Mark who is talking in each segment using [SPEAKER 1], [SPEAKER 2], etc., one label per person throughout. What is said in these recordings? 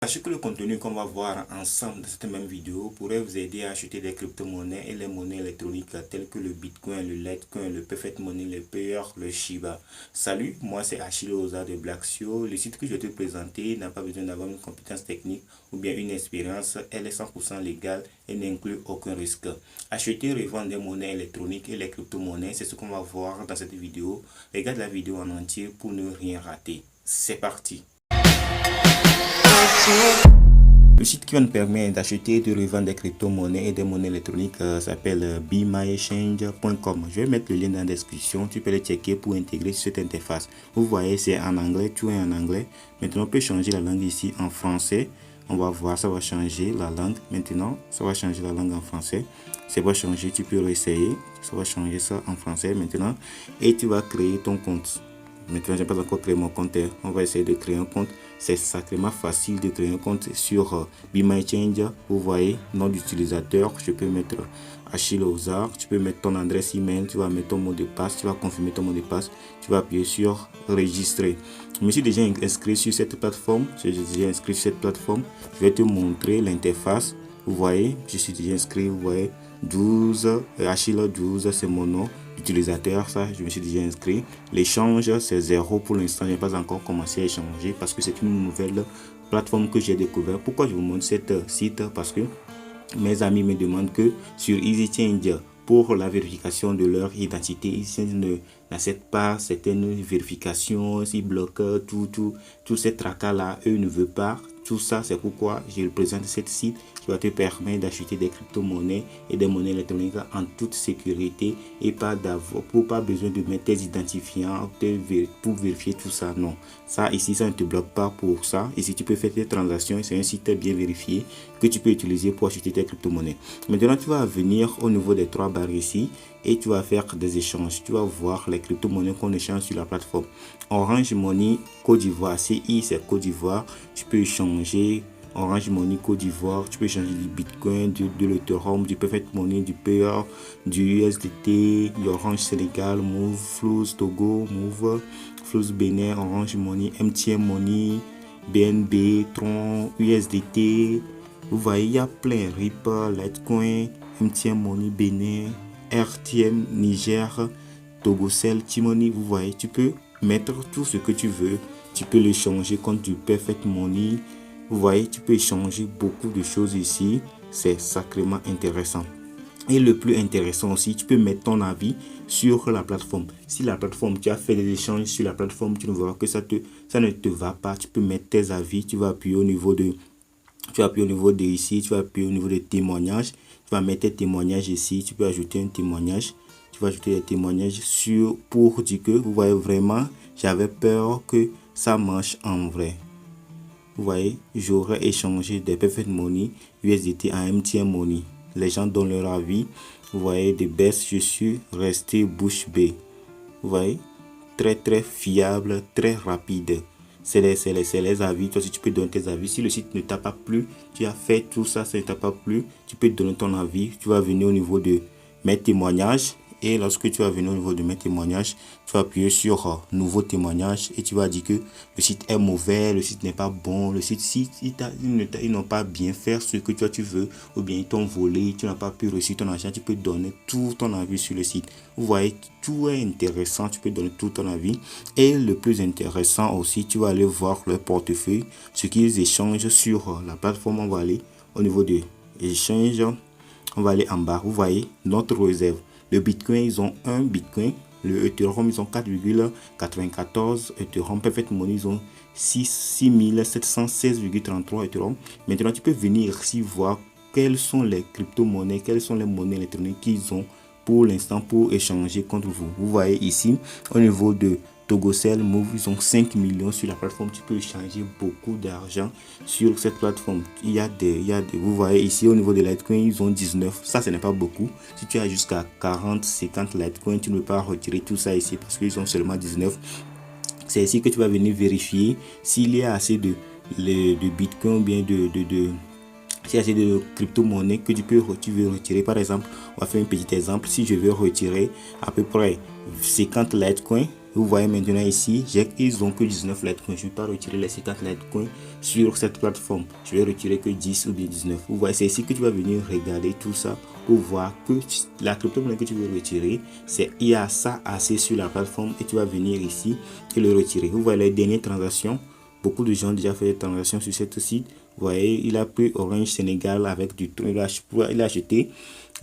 [SPEAKER 1] Sachez que le contenu qu'on va voir ensemble dans cette même vidéo pourrait vous aider à acheter des crypto-monnaies et les monnaies électroniques telles que le Bitcoin, le Litecoin, le Perfect Money, le Payer, le Shiba. Salut, moi c'est Achille Oza de Blacksio. Le site que je vais te présenter n'a pas besoin d'avoir une compétence technique ou bien une expérience. Elle est 100% légale et n'inclut aucun risque. Acheter et revendre des monnaies électroniques et les crypto-monnaies, c'est ce qu'on va voir dans cette vidéo. Regarde la vidéo en entier pour ne rien rater. C'est parti. Le site qui va nous permettre d'acheter et de revendre des crypto-monnaies et des monnaies électroniques s'appelle BeMyExchange.com. Je vais mettre le lien dans la description. Tu peux le checker pour intégrer cette interface. Vous voyez, c'est en anglais, tout est en anglais. Maintenant, on peut changer la langue ici en français. On va voir, ça va changer la langue. Maintenant, ça va changer la langue en français. Ça va changer, tu peux réessayer. Ça va changer ça en français maintenant. Et tu vas créer ton compte. Maintenant, je n'ai pas encore créé mon compte. On va essayer de créer un compte. C'est sacrément facile de créer un compte sur BeMyExchange. Vous voyez, nom d'utilisateur. Je peux mettre Achille Oza. Tu peux mettre ton adresse email. Tu vas mettre ton mot de passe. Tu vas confirmer ton mot de passe. Tu vas appuyer sur enregistrer. Je me suis déjà inscrit sur cette plateforme. Je suis déjà inscrit sur cette plateforme. Je vais te montrer l'interface. Vous voyez, je suis déjà inscrit. Vous voyez, 12, Achille 12, c'est mon nom utilisateur. Ça, je me suis déjà inscrit. L'échange, c'est 0 pour l'instant. Je n'ai pas encore commencé à échanger parce que c'est une nouvelle plateforme que j'ai découvert. Pourquoi je vous montre cette site? Parce que mes amis me demandent que sur EasyChange, pour la vérification de leur identité, ils n'acceptent pas certaines vérifications, ils bloquent tout ces tracas-là, eux ne veulent pas. Tout ça, c'est pourquoi je présente cette site qui va te permettre d'acheter des crypto-monnaies et des monnaies électroniques en toute sécurité et pas besoin de mettre tes identifiants pour vérifier tout ça. Non, ça ici, ça ne te bloque pas pour ça. Ici, tu peux faire tes transactions. C'est un site bien vérifié que tu peux utiliser pour acheter tes crypto-monnaies. Maintenant, tu vas venir au niveau des 3 barres ici et tu vas faire des échanges. Tu vas voir les crypto-monnaies qu'on échange sur la plateforme. Orange Money Côte d'Ivoire, CI c'est Côte d'Ivoire. Tu peux échanger Orange Money Côte d'Ivoire. Tu peux échanger du Bitcoin, de l'Ethereum, du Perfect Money, du Payer, du USDT, du Orange Sénégal, Move, Flouz Togo, Move, Flouz Bénin, Orange Money, MTN Money, BNB, Tron, USDT. Vous voyez, il y a plein. Ripple, Litecoin, MTN Money, Bénin, RTM, Niger, Togocel, Timoni. Vous voyez, tu peux mettre tout ce que tu veux. Tu peux l'échanger contre du Perfect Money. Vous voyez, tu peux échanger beaucoup de choses ici. C'est sacrément intéressant. Et le plus intéressant aussi, tu peux mettre ton avis sur la plateforme. Si la plateforme, tu as fait des échanges sur la plateforme, tu ne vois que ça ne te va pas. Tu peux mettre tes avis. Tu vas appuyer au niveau de... Tu vas appuyer au niveau de ici. Tu vas appuyer au niveau des témoignages. Tu vas mettre tes témoignages ici. Tu peux ajouter un témoignage. Tu vas ajouter des témoignages pour dire que vous voyez vraiment, j'avais peur que ça marche en vrai. Vous voyez, j'aurais échangé des Perfect Money USDT à MTN Money. Les gens donnent leur avis. Vous voyez, de baisse, je suis resté bouche bée. Vous voyez, très fiable, très rapide. C'est les avis. Toi aussi, tu peux donner tes avis. Si le site ne t'a pas plu, tu as fait tout ça, ça ne t'a pas plu, tu peux donner ton avis. Tu vas venir au niveau de mes témoignages. Et lorsque tu vas venir au niveau de mes témoignages, tu vas appuyer sur nouveau témoignage et tu vas dire que le site est mauvais, le site n'est pas bon, le site, si ils n'ont pas bien fait ce que toi tu veux, ou bien ils t'ont volé, tu n'as pas pu réussir ton argent, tu peux donner tout ton avis sur le site. Vous voyez, tout est intéressant, tu peux donner tout ton avis. Et le plus intéressant aussi, tu vas aller voir leur portefeuille, ce qu'ils échangent sur la plateforme. On va aller au niveau de échange, on va aller en bas, vous voyez, notre réserve. Le Bitcoin, ils ont 1 Bitcoin. Le Ethereum, ils ont 4,94 Ethereum. Perfect Money, ils ont 6716,33 Ethereum. Maintenant, tu peux venir ici voir quelles sont les crypto-monnaies, quelles sont les monnaies électroniques qu'ils ont pour l'instant pour échanger contre vous. Vous voyez ici, au niveau de Togocel, Move, ils ont 5 millions sur la plateforme. Tu peux échanger beaucoup d'argent sur cette plateforme. Vous voyez ici, au niveau de Litecoin, ils ont 19. Ça, ce n'est pas beaucoup. Si tu as jusqu'à 40, 50 Litecoin, tu ne peux pas retirer tout ça ici parce qu'ils ont seulement 19. C'est ici que tu vas venir vérifier s'il y a assez de Bitcoin ou bien s'il y a assez de crypto-monnaies que tu veux retirer. Par exemple, on va faire un petit exemple. Si je veux retirer à peu près 50 Litecoin, Vous voyez maintenant ici, ils ont que 19 Litecoin. Je ne vais pas retirer les 50 Litecoin sur cette plateforme. Je vais retirer que 10 ou bien 19. Vous voyez, c'est ici que tu vas venir regarder tout ça pour voir que la crypto-monnaie que tu veux retirer, il y a ça assez sur la plateforme et tu vas venir ici et le retirer. Vous voyez les dernières transactions. Beaucoup de gens ont déjà fait des transactions sur ce site. Vous voyez, il a pris Orange Sénégal avec du Tron. Il a acheté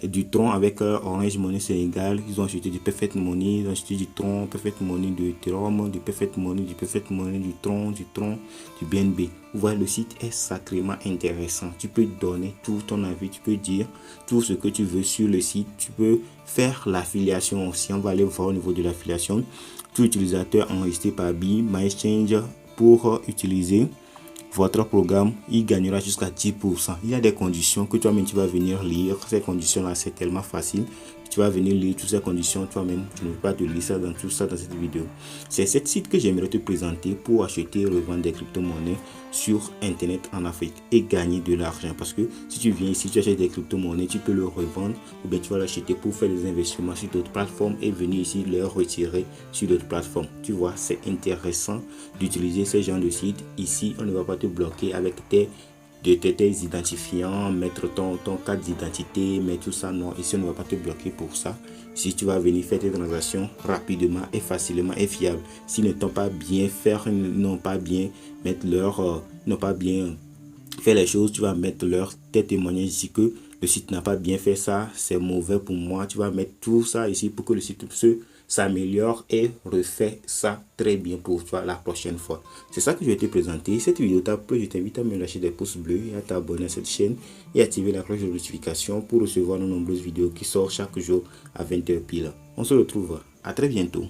[SPEAKER 1] du Tron avec Orange Money Sénégal. Ils ont acheté du Perfect Money. Ils ont acheté du Tron, Perfect Money, du Ethereum, du Perfect Money, du Tron, du BNB. Vous voyez, le site est sacrément intéressant. Tu peux donner tout ton avis. Tu peux dire tout ce que tu veux sur le site. Tu peux faire l'affiliation aussi. On va aller voir au niveau de l'affiliation. Tout utilisateur enregistré par BMyExchange pour utiliser votre programme, il gagnera jusqu'à 10%. Il y a des conditions que toi-même tu vas venir lire. Ces conditions-là, c'est tellement facile. Tu vas venir lire toutes ces conditions toi-même. Je ne vais pas te lire ça dans tout ça dans cette vidéo. C'est ce site que j'aimerais te présenter pour acheter et revendre des crypto-monnaies sur Internet en Afrique et gagner de l'argent. Parce que si tu viens ici, tu achètes des crypto-monnaies, tu peux le revendre ou bien tu vas l'acheter pour faire des investissements sur d'autres plateformes et venir ici les retirer sur d'autres plateformes. Tu vois, c'est intéressant d'utiliser ce genre de site. Ici, on ne va pas te bloquer avec tes identifiants, mettre ton carte d'identité, mais tout ça, non, ici on ne va pas te bloquer pour ça. Si tu vas venir faire tes transactions rapidement et facilement et fiable, s'ils ne t'ont pas bien fait, n'ont pas bien fait les choses, tu vas mettre tes témoignages ici que le site n'a pas bien fait ça, c'est mauvais pour moi. Tu vas mettre tout ça ici pour que le site s'améliore et refait ça très bien pour toi la prochaine fois. C'est ça que je vais te présenter. Cette vidéo t'a plu, je t'invite à me lâcher des pouces bleus et à t'abonner à cette chaîne et activer la cloche de notification pour recevoir nos nombreuses vidéos qui sortent chaque jour à 20h pile. On se retrouve à très bientôt.